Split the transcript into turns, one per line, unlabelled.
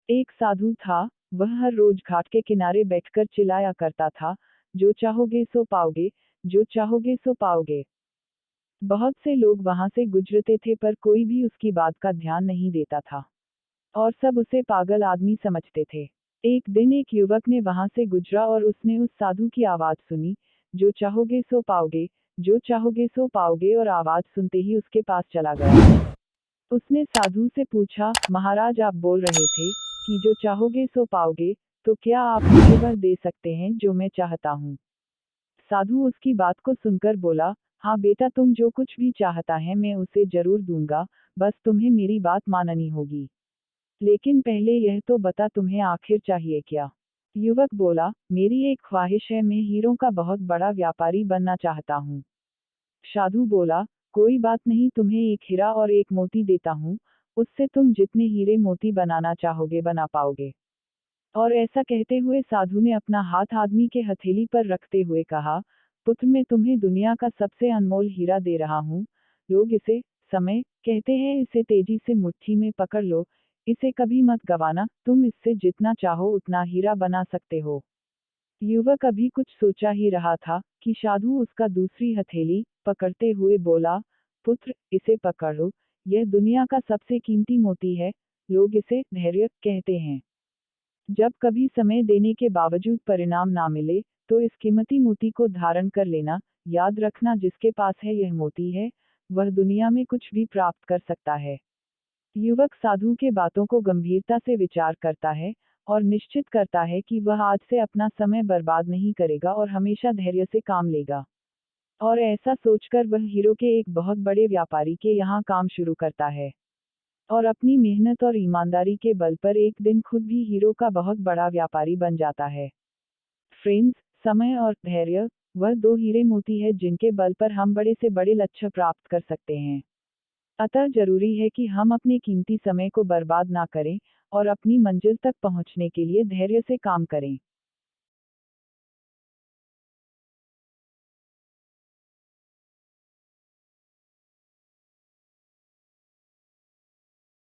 एक साधु था, वह हर रोज घाट के किनारे बैठकर चिल्लाया करता था, जो चाहोगे सो पाओगे, जो चाहोगे सो पाओगे। बहुत से लोग वहां से गुजरते थे पर कोई भी उसकी बात का ध्यान नहीं देता था, और सब उसे पागल आदमी समझते थे। एक दिन एक युवक ने वहां से गुजरा और उसने उस साधु की आवाज सुनी, जो चाहोगे सो पाओगे, जो चाहोगे सो पाओगे, और आवाज सुनते ही उसके पास चला गया। उसने साधु से पूछा, महाराज आप बोल रहे थे कि जो चाहोगे सो पाओगे, तो क्या आप मुझे वह दे सकते हैं जो मैं चाहता हूँ? साधु उसकी बात को सुनकर बोला, हाँ बेटा, तुम जो कुछ भी चाहता है मैं उसे जरूर दूंगा, बस तुम्हें मेरी बात माननी होगी। लेकिन पहले यह तो बता तुम्हें आखिर चाहिए क्या? युवक बोला, मेरी एक ख्वाहिश है, मैं हीरों का बहुत बड़ा व्यापारी बनना चाहता हूँ। साधु बोला, कोई बात नहीं, तुम्हें एक हीरा और एक मोती देता हूँ, उससे तुम जितने हीरे मोती बनाना चाहोगे बना पाओगे। और ऐसा कहते हुए साधु ने अपना हाथ आदमी के हथेली पर रखते हुए कहा, पुत्र मैं तुम्हें दुनिया का सबसे अनमोल हीरा दे रहा हूँ, लोग इसे समय कहते हैं, इसे तेजी से मुट्ठी में पकड़ लो, इसे कभी मत गवाना, तुम इससे जितना चाहो उतना हीरा बना सकते हो। युवक अभी कुछ सोचा ही रहा था कि साधु उसका दूसरी हथेली पकड़ते हुए बोला, पुत्र इसे पकड़ो, यह दुनिया का सबसे कीमती मोती है, लोग इसे धैर्य कहते हैं। जब कभी समय देने के बावजूद परिणाम ना मिले, तो इस कीमती मोती को धारण कर लेना, याद रखना जिसके पास है यह मोती है, वह दुनिया में कुछ भी प्राप्त कर सकता है। युवक साधु के बातों को गंभीरता से विचार करता है, और निश्चित करता है कि वह आज से अपना समय बर्बाद नहीं करेगा और हमेशा धैर्य से काम लेगा। और ऐसा सोचकर वह हीरो के एक बहुत बड़े व्यापारी के यहाँ काम शुरू करता है, और अपनी मेहनत और ईमानदारी के बल पर एक दिन खुद भी हीरो का बहुत बड़ा व्यापारी बन जाता है। फ्रेंड्स, समय और धैर्य, वह दो हीरे मोती है जिनके बल पर हम बड़े से बड़े लक्ष्य प्राप्त कर सकते हैं। अतः जरूरी है कि हम अपने कीमती समय को बर्बाद ना करें, और अपनी मंजिल तक पहुंचने के लिए धैर्य से काम करें।